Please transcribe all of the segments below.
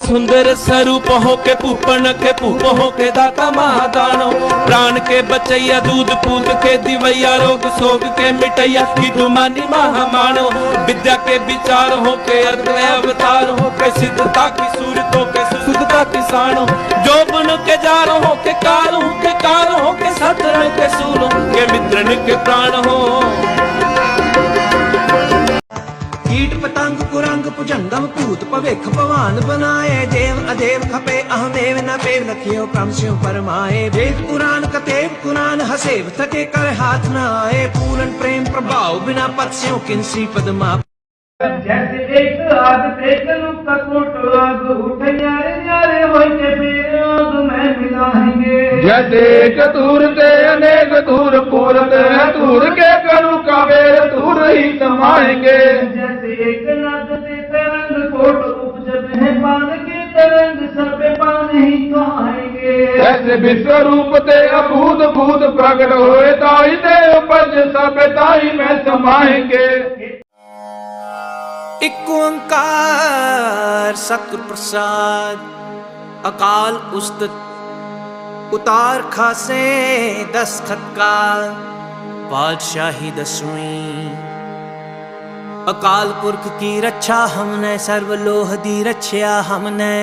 सुंदर स्वरूप हो के पूपन के पूप हो के दाता महादानो, प्राण के बचैया दूध पूत के दिवैया, रोग शोक के मिटैया की दुमानी महामानो, विद्या के विचार हो के अद्वय अवतार हो के, सिद्धता की सूरत हो के शुद्धता की सानो, जो बन के जार हो के कार हो के सतरण के सूनो के मित्रन के प्राण हो। कीट पतंग कुरंग भुजंगम भूत भविख भवान बनाए, देव अदेव खपे अहमेव न पेव लखियो क्रम स्यों परमाए, वेद पुराण कतेव कुरान हसेव थके कर हाथ न आए, पूर्ण प्रेम प्रभाव बिना पद स्यों किंसी पदमा। जैसे एक आग एक लुक का कोट आग उठे न्यारे न्यारे होई के फिर आग में मिलाएंगे, जैसे एक दूर से अनेक दूर पूरत है, दूर के करू का बेर दूर ही समाएंगे, जैसे एक नद से तरंग कोट उपजत है पान के तरंग सब पान ही कहाएंगे, जैसे विश्व रूप ते अभूत भूत प्रकट होए, ताई दे उपज सब ताई में समाएंगे। एक ओंकार सतगुर प्रसाद अकाल उस्तत उतार खासे दस्तखत का, पातशाही 10वीं अकाल पुरख की रक्षा हमने, सर्वलोह दी रक्षा हमने,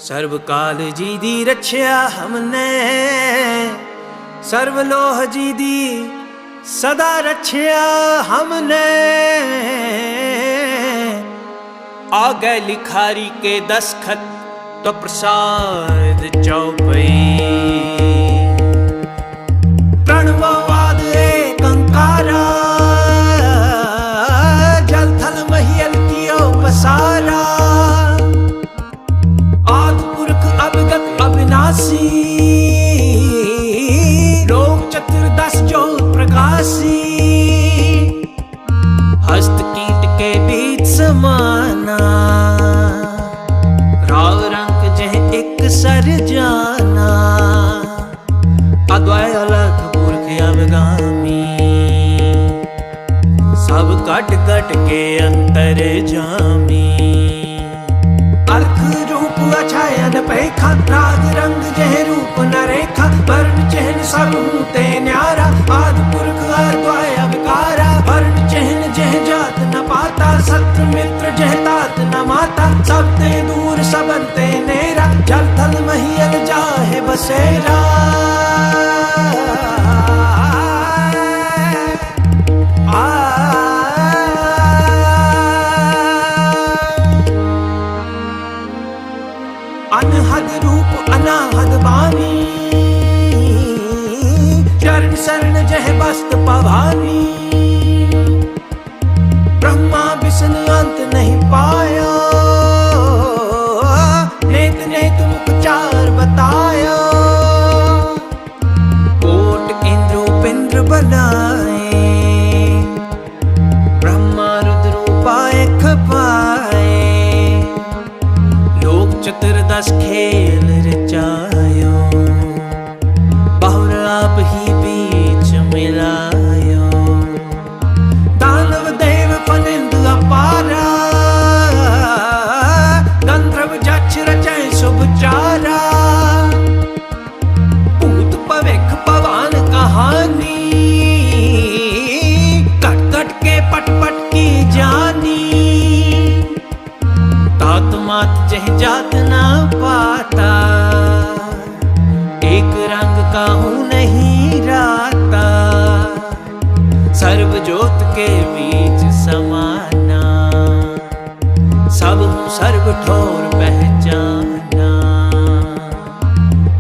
सर्वकाल जी दी रक्षा हमने, सर्वलोह जी दी सदा रक्षा हमने, आ गए लिखारी के दस्तखत तो प्रसाद चौपई, प्रणववाद एक अंकारा, जल थल महियल कियो पसारा, आदि पुरख अवगत अविनाशी, लोक चतुर्दश जो प्रकाशी, हस्त कीट के बीच समाना, राव रंग जह एक सर जाना, अद्वय अलग पुरख अवगामी, सब कट कट के अंतर जामी, अलख रूप अछायन पैखा, राग रंग जह रूप न रेखा, वर्ण चिन्ह सब हूते न्यारा, आदि पुरख अद्वय अवकारा, वर्ण चिन्ह जह जात न पाता, सत्र मित्र जह तात न माता, सबते दूर सबनते नेरा, जल थल महियल जाहे बसेरा, अनहद रूप अनाहद बानी, चरण शरण जह बस्त पवानी, ब्रह्मा विष्णु अंत नहीं पाया, नेत नेत उपचार बताया, कोट इंद्र उपेंद्र बनाए, ब्रह्मा रुद्र उपाय खपाए, लोक चतुर्दश खेल रचायो, बहुर आप ही बीच मिलायो, दानव देव फनिंद अपारा, गंधर्व जक्ष रचय शुभ चारा, भूत भविख पवान कहानी, कट कट के पट पट की जानी, तात मात जह जात ना पाता, एक रंग का हूँ नहीं राता, सर्व ज्योत के बीच समाना, सब हूँ सर्व ठोर पहचाना,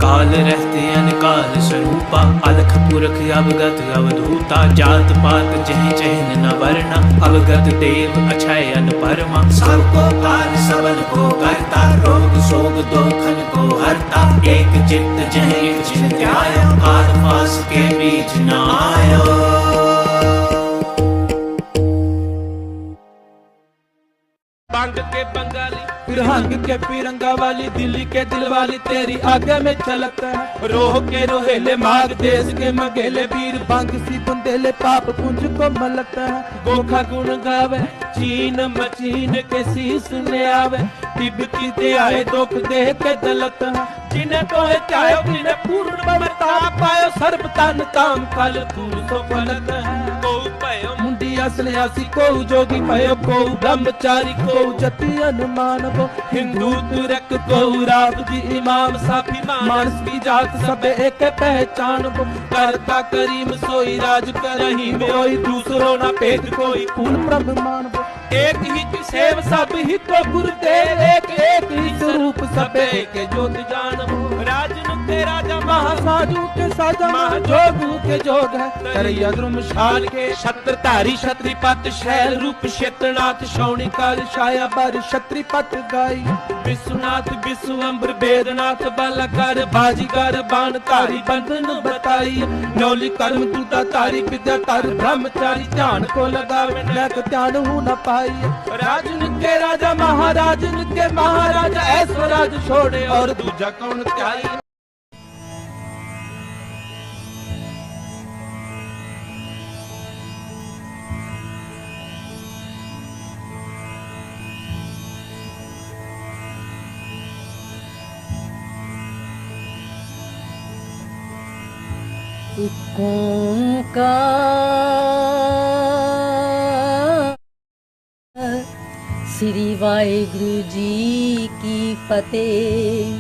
काल रहते अनकाल स्वरूपा, अलख पुरख अवगत अवधूता, जात पात जह चहन न वरना, अवगत देव अक्षय अन परमा, सबको काल सबन को करता, रोग शोक दोखन को हरता, एक चित्त जह एक चिंत्यायो, काल फास के बीच न आयो। बांग के बंगाली, फिर हंग के पिरंगा वाली, दिल्ली के दिल वाली तेरी आगे में छलकता है। रोह के रोहेले माग देश के मगेले वीर बांग सी बुंदेले पाप पुंज को मलकता है। गोखा गुण गावे, चीन मचीन के शीस ने आवे, तिब्बती दे आए दुख दे के दलत है। जिन्हें तो है चाहे जिन्हें पूर्ण बता पायो, सर्व तन ताम कल दूर सो फलत है। को पयो मुंडी असल्यासी को जोगी भयो, को ब्रह्मचारी को जति अनुमान को, हिंदू तुरक को रावजी इमाम साफी मानस की जात सब एक पहचान को। करता करीम सोई राज करही में, कोई दूसरो ना भेद कोई। पूर्ण ब्रह्मान को एक ही की सेव सब ही को गुरुदेव, एक एक ही स्वरूप सब एक ज्योत जान। राजनु के राजा महासाधु के साजा, महाजोगु के जोग है। तरैया द्रुमशाल के छत्रधारी क्षत्रिपत, शैल रूप क्षेत्रनाथ शौनिकर छाया बर क्षत्रिपत गाई। विश्वनाथ विश्वअंबर वेदनाथ बलकर, बाजीगर बाणधारी बंधन बताई। नौली कर्म दूता तारी विद्या तार, ब्रह्मचारी ध्यान को लगावे मैं तो ध्यान हूँ न पाई। राजन के राजा महाराजन के महाराजा, ऐश्वर्य छोड़े और दूजा कौन त्याई। श्री वाहिगुरु जी की फतेह।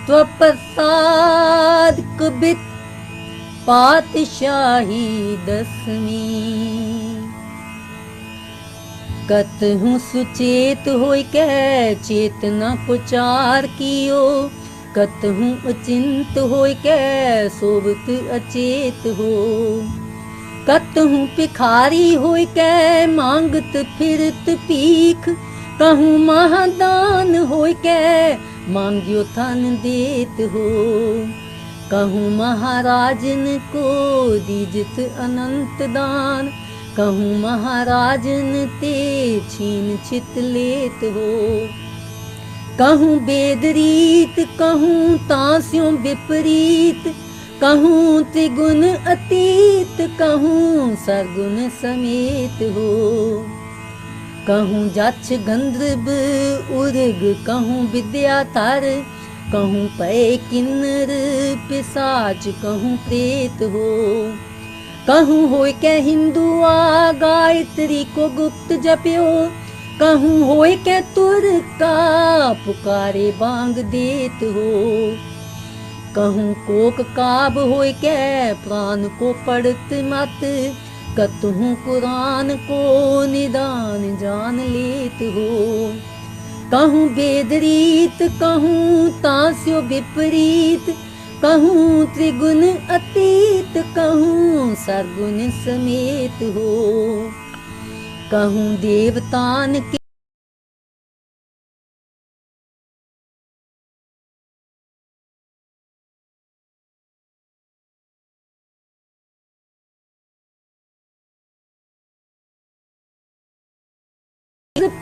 तो प्रसाद कुबित पातशाही 10वीं, कतहु सुचेत होय के चेतना पुचार कियो, कतहु अचिंत होय के सोबत अचेत हो। कतहु भिखारी होय के मांगत फिरत भीख, कहूँ महादान होय के मांग्यो थन देत हो। कहूँ महाराजन को दीजत अनंत दान, कहूँ महाराजन ते छीन छित लेत हो। कहूँ वेदरीत कहूँ तास्यों विपरीत, कहूँ त्रिगुण अतीत कहूँ सरगुण समेत हो। कहूँ जक्ष गंधर्व उर्ग कहूँ विद्याधर, कहूँ पय किन्नर पिशाच कहूँ प्रेत हो। कहूँ होय के हिंदू आ गायत्री को गुप्त जप्यो, कहूँ होय के तुर का पुकारे बांग देत हो। कहूँ कोक काब होय के प्राण को पढ़त मत, कतहूँ कुरान को निदान जान लेत हो। कहूँ वेदरीत कहूँ तास्यो विपरीत, कहूँ त्रिगुण अतीत कहूँ सरगुण समेत हो। कहूँ देवतान के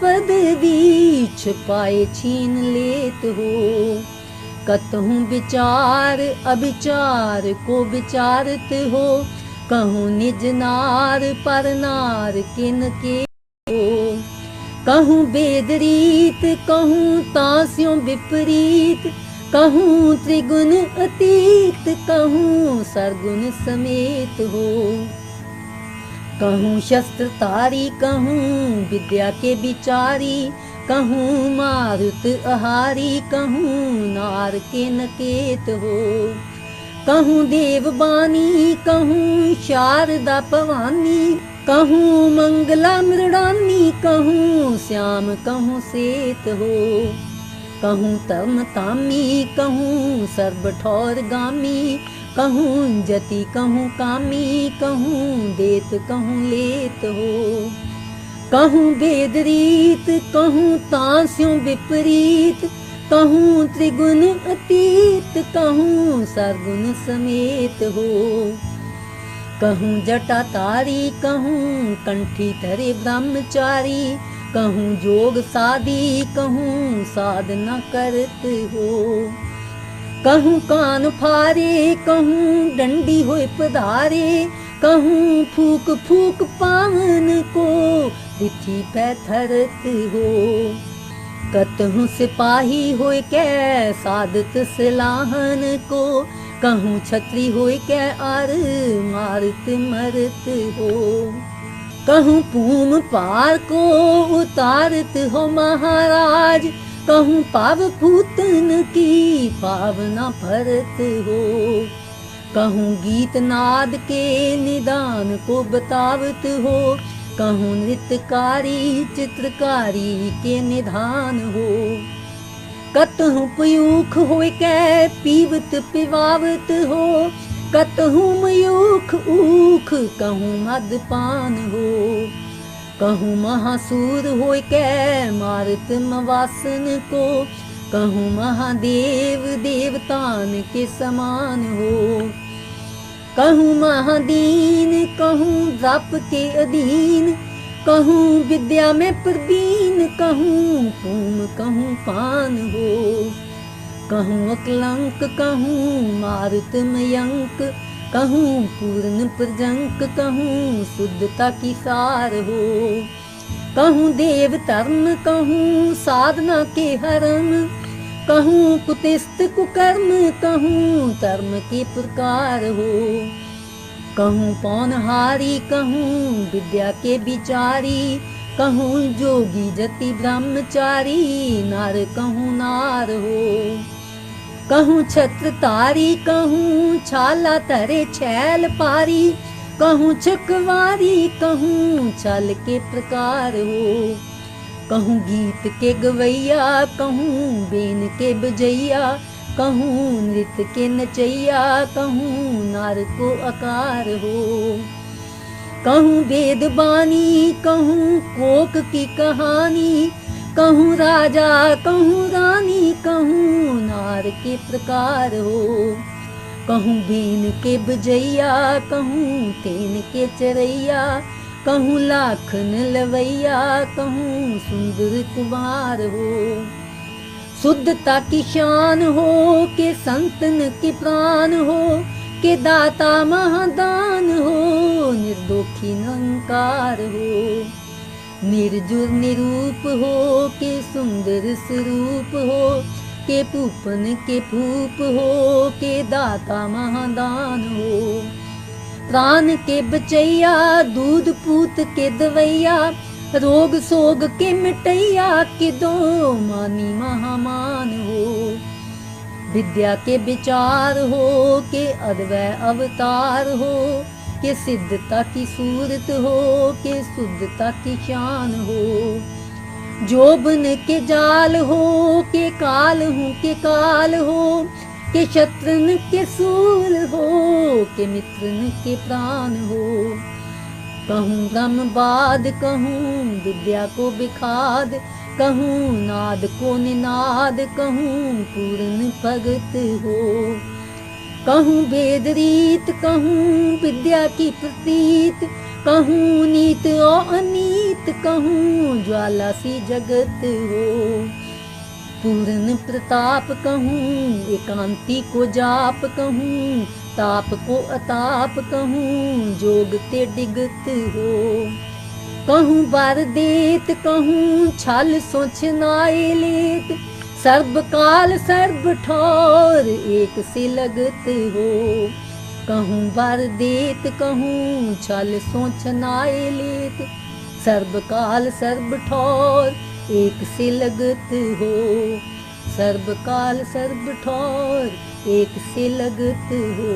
पदवी छिपाए छीन लेत हो। कतहूँ विचार अविचार को विचारत हो, कहूँ निज नार पर नार किन के हो। कहूँ वेदरीत कहूँ तास्यों विपरीत, कहूँ त्रिगुण अतीत कहूँ सरगुण समेत हो। कहूँ शस्त्रधारी कहूँ विद्या के विचारी, कहूँ मारुत आहारी कहूँ नार के नकेत हो। कहूँ देववानी कहूँ शारदा भवानी, कहूँ मंगला मृडानी कहूँ श्याम कहूँ सेत हो। कहूँ तम तामी कहूँ सर्व ठौर गामी, कहूँ जति कहूँ कामी कहूँ देत कहूँ लेत हो। कहूँ वेदरीत कहूँ तास्यों विपरीत, कहूँ त्रिगुण अतीत कहूँ सरगुण समेत हो। कहूँ जटाधारी कहूँ कंठी धरे ब्रह्मचारी, कहूँ जोग साधी कहूँ साधना करत हो। कहूँ कान फारे कहूँ डंडी होए पधारे, कहूँ फूक फूक पावन को रिथी पे धरत हो। कतहूँ सिपाही होए कै सादत सिलाहन को, कहूँ छत्री होए कै आर मारत मरत हो। कहूँ पूम पार को उतारत हो महाराज, कहूँ पाव पूतन की पावना भरत हो। कहूँ गीत नाद के निदान को बतावत हो, कहूँ नृत्यकारी चित्रकारी के निधान हो। कतहूँ पयूख होए कै पीवत पिवावत हो, कतहूँ मयूख ऊख कहूँ मदपान हो। कहूँ महासूर होए कै मारत मवासन को, कहूँ महादेव देवतान के समान हो। कहूँ महादीन कहूँ द्राप के अधीन, कहूँ विद्या में प्रवीण कहूँ पूम कहूँ पान हो। कहूँ अकलंक कहूँ मारुत मयंक, कहूँ पूर्ण प्रजंक कहूँ शुद्धता की सार हो। कहूँ देव धर्म कहूँ साधना के हरम, कहूँ कुतिस्त कुकर्म कहूँ धर्म के प्रकार हो। कहूँ पौनहारी कहूँ विद्या के विचारी, कहूँ जोगी जति ब्रह्मचारी नार कहूँ नार हो। कहूँ छत्रधारी कहूँ छाला तरे छैल पारी, कहूँ चकवारी कहूँ छल के प्रकार हो। कहूँ गीत के गवैया कहूँ बेन के बजैया, कहूँ नृत्य के नचैया कहूँ नार को आकार हो। कहूँ वेद बानी कहूँ कोक की कहानी, कहूँ राजा कहूँ रानी कहूँ नार के प्रकार हो। कहूँ बेन के बजैया कहूँ तेन के चरैया, कहूँ लाखन लवैया कहूँ सुंदर कुमार हो। शुद्धता की शान हो के संतन के प्राण हो, के दाता महादान हो निर्दोखी निरंकार हो। निर्जुर निरूप हो के सुंदर स्वरूप हो, के पूपन के फूप हो के दाता महादान हो। प्राण के बचैया दूध पूत के दवैया, रोग सोग के मिटैया के दो मानी महामान हो। विद्या के विचार हो के अद्वै अवतार हो, के सिद्धता की सूरत हो के शुद्धता की शान हो। जोबन के जाल हो के काल हूँ के काल हो, के शत्रन के सूल हो के मित्रन के प्राण हो। कहूँ ब्रह्मवाद कहूँ विद्या को विखाद, कहूँ नाद को निनाद कहूँ पूर्ण भगत हो। कहूँ वेद रीत कहूँ विद्या की प्रतीत, कहूँ नीत और अनीत कहूँ ज्वाला सी जगत हो। पूर्ण प्रताप कहूँ एकांती को जाप कहूँ, ताप को अताप कहूँ जोग ते डिगत हो। कहूँ बार देत कहूँ छल सोच नाए लेत, सर्ब काल सर्ब ठौर एक से लगत हो। कहूँ बार देत कहूँ छल सोच नाए लेत, सर्ब काल सर्ब ठौर एक से लगत हो। सर्ब काल सर्ब ठौर एक से लगत हो।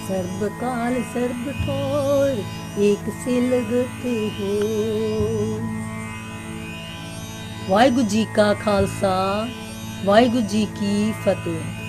सर्ब काल सर्ब ठौर एक से लगत हो। वाहिगुरु जी का खालसा, वाहिगुरु जी की फतेह।